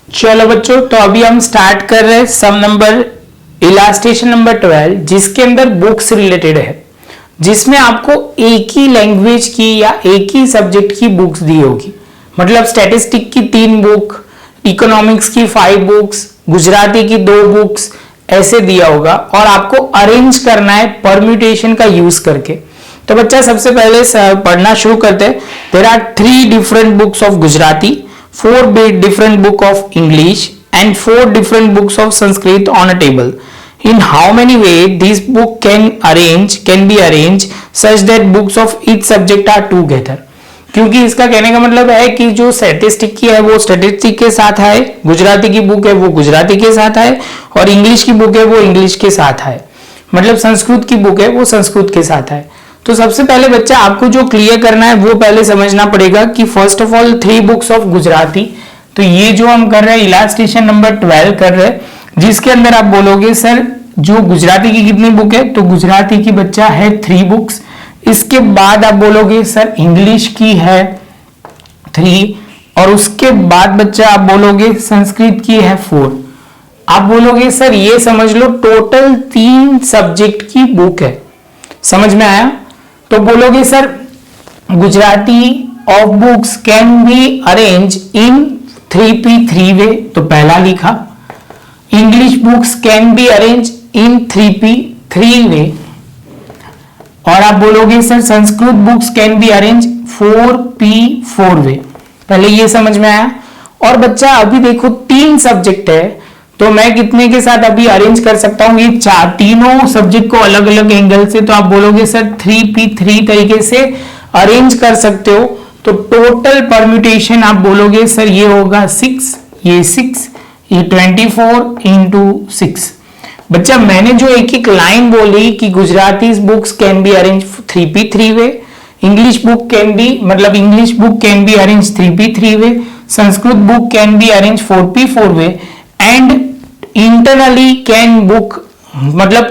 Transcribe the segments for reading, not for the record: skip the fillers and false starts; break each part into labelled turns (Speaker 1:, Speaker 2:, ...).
Speaker 1: चलो बच्चों, तो अभी हम स्टार्ट कर रहे हैं सम नंबर इलास्ट्रेशन नंबर 12, जिसके अंदर बुक्स रिलेटेड है, जिसमें आपको एक ही लैंग्वेज की या एक ही सब्जेक्ट की बुक्स दी होगी। मतलब स्टैटिस्टिक की 3 बुक, इकोनॉमिक्स की 5 बुक्स, गुजराती की 2 बुक्स, ऐसे दिया होगा और आपको अरेंज करना है परम्यूटेशन का यूज करके। तो बच्चा सबसे पहले पढ़ना शुरू करते हैं। There are 3 different books of Gujarati, 4 different book of English and 4 different books of Sanskrit on a table. In how many ways this book can be arranged such that books of each subject are together. क्योंकि इसका कहने का मतलब है कि जो statistic की है वो स्टैटिस्टिक के साथ है, गुजराती की बुक है वो गुजराती के साथ है, और इंग्लिश की बुक है वो इंग्लिश के साथ है, मतलब संस्कृत की बुक है वो संस्कृत के साथ है। तो सबसे पहले बच्चा आपको जो क्लियर करना है वो पहले समझना पड़ेगा कि first of all 3 books of Gujarati. तो ये जो हम कर रहे हैं इलास्ट्रेशन नंबर 12 कर रहे हैं, जिसके अंदर आप बोलोगे सर जो गुजराती की कितनी बुक है, तो गुजराती की बच्चा है 3 बुक्स। इसके बाद आप बोलोगे सर इंग्लिश की है 3, और उसके बाद बच्चा आप बोलोगे संस्कृत की है 4। आप बोलोगे सर ये समझ लो टोटल 3 सब्जेक्ट की बुक है। समझ में आया? तो बोलोगे sir Gujarati of books can be arrange in 3p3 वे, तो पहला लिखा। English books can be arrange in 3p3 वे, और आप बोलोगे sir Sanskrit books can be arrange 4p4 वे। पहले ये समझ में आया? और बच्चा अभी देखो 3 सब्जेक्ट है, तो मैं कितने के साथ अभी अरेंज कर सकता हूं, ये तीनों सब्जेक्ट को अलग अलग एंगल से। तो आप बोलोगे सर 3p3 तरीके से अरेंज कर सकते हो। तो टोटल परम्यूटेशन आप बोलोगे सर ये होगा 6, ये 6, ये 24 इंटू 6। बच्चा मैंने जो एक लाइन बोली कि Gujarati books can be arrange 3p3 way, English book can be English book can be arrange 3p3 way, Sanskrit book can be arrange 4p4 way, and internally can book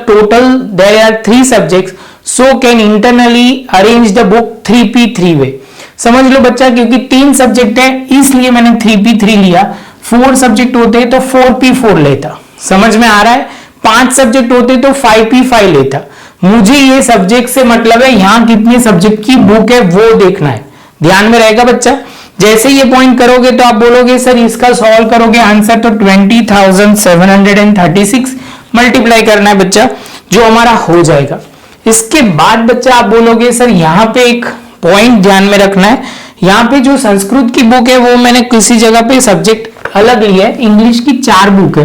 Speaker 1: total there are 3 subjects, so can internally arrange the book 3p3 way. समझ लो बच्चा, क्योंकि 3 subject है इसलिए मैंने 3p3 लिया। 4 subject होते तो 4p4 लेता। समझ में आ रहा है? 5 सब्जेक्ट होते तो 5p5 लेता। मुझे ये सब्जेक्ट से मतलब है यहां कितने सब्जेक्ट की बुक है वो देखना है। ध्यान में रहेगा बच्चा? जैसे ये पॉइंट करोगे तो आप बोलोगे सर इसका सॉल्व करोगे आंसर तो 20,736 मल्टीप्लाई करना है बच्चा, जो हमारा हो जाएगा। इसके बाद बच्चा आप बोलोगे सर यहाँ पे एक पॉइंट ध्यान में रखना है, यहाँ पे जो संस्कृत की बुक है वो मैंने किसी जगह पे सब्जेक्ट अलग लिया है, इंग्लिश की 4 बुक है।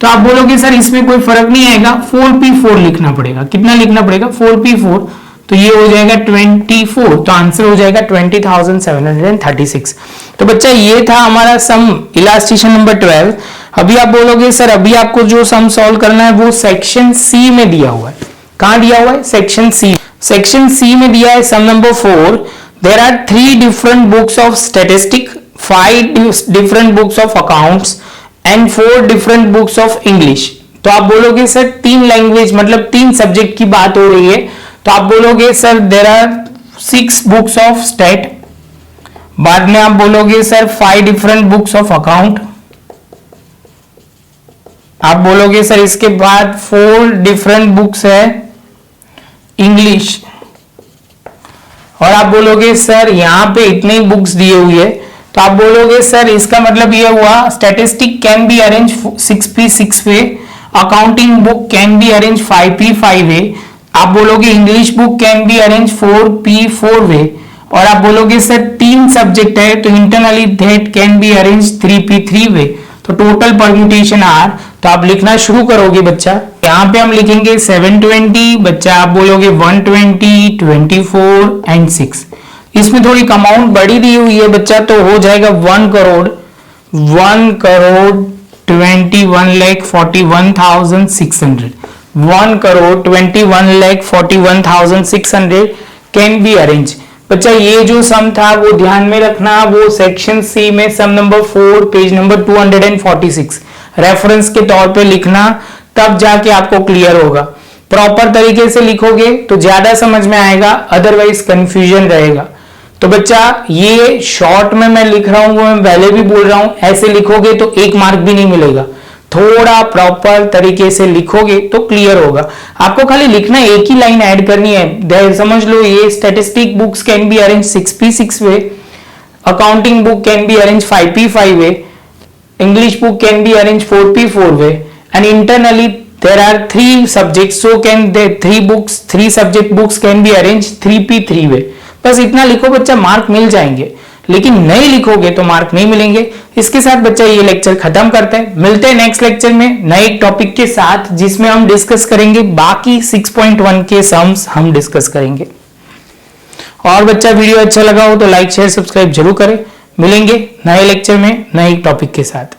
Speaker 1: तो आप बोलोगे सर इसमें कोई फर्क नहीं आएगा, 4p4 लिखना पड़ेगा। कितना लिखना पड़ेगा? 4p4। तो ये हो जाएगा 24, तो आंसर हो जाएगा 20,736। तो बच्चा ये था हमारा सम इलास्ट्रेशन नंबर 12। अभी आप बोलोगे सर अभी आपको जो सम सॉल्व करना है वो सेक्शन सी में दिया हुआ है। कहां दिया हुआ है? Section C. सेक्शन सी में दिया है sum number 4। There are 3 different books of statistic, 5 different books of accounts and 4 different books of English. तो आप बोलोगे सर 3 लैंग्वेज 3 सब्जेक्ट की बात हो रही है, तो आप बोलोगे sir there are 6 books of stat. बाद में आप बोलोगे sir 5 different books of account. आप बोलोगे सर इसके बाद 4 डिफरेंट बुक्स है इंग्लिश, और आप बोलोगे सर यहां पे इतने बुक्स दिए हुए है, तो आप बोलोगे सर इसका मतलब ये हुआ statistic can be arrange 6p6 way, accounting book can be arrange 5p5 वे, आप बोलोगे English book can be arrange 4p4 वे, और आप बोलोगे सर 3 सब्जेक्ट है तो internally that can be arrange 3p3 वे। तो टोटल परम्यूटेशन आर। तो आप लिखना शुरू करोगे बच्चा। यहाँ पे हम लिखेंगे 720, बच्चा आप बोलोगे 120, 24 एंड 6। इसमें थोड़ी अमाउंट बड़ी दी हुई है बच्चा, तो हो जाएगा 1,21,41,600। 1,21,41,600 कैन बी अरेंज। बच्चा ये जो सम था वो ध्यान में रखना, वो सेक्शन सी में सम नंबर 4 पेज नंबर 246 रेफरेंस के तौर पे लिखना, तब जाके आपको क्लियर होगा। प्रॉपर तरीके से लिखोगे तो ज्यादा समझ में आएगा, अदरवाइज कंफ्यूजन रहेगा। तो बच्चा ये शॉर्ट में मैं लिख रहा हूं, वो मैं पहले भी बोल रहा हूं, ऐसे लिखोगे तो 1 मार्क भी नहीं मिलेगा। थोड़ा प्रॉपर तरीके से लिखोगे तो क्लियर होगा। आपको खाली लिखना, एक ही लाइन ऐड करनी है। समझ लो, ये statistic books can be arrange 6p6 way, accounting book can be arrange 5p5 way, English book can be arranged 4p4 way, and internally there are 3 subjects, so can the 3 subject books can be arranged 3p3 way। बस इतना लिखो बच्चा, mark मिल जाएंगे। लेकिन नहीं लिखोगे तो mark नहीं मिलेंगे। इसके साथ बच्चा ये लेक्चर खत्म करते हैं। मिलते हैं नेक्स्ट लेक्चर में नए टॉपिक के साथ, जिसमें हम डिस्कस करेंगे बाकी 6.1 के सम्स हम डिस्कस करेंगे। और बच्चा वीडियो अच्छा लगा हो तो लाइक शेयर सब्सक्राइब जरूर करें। मिलेंगे नए लेक्चर में नए टॉपिक के साथ।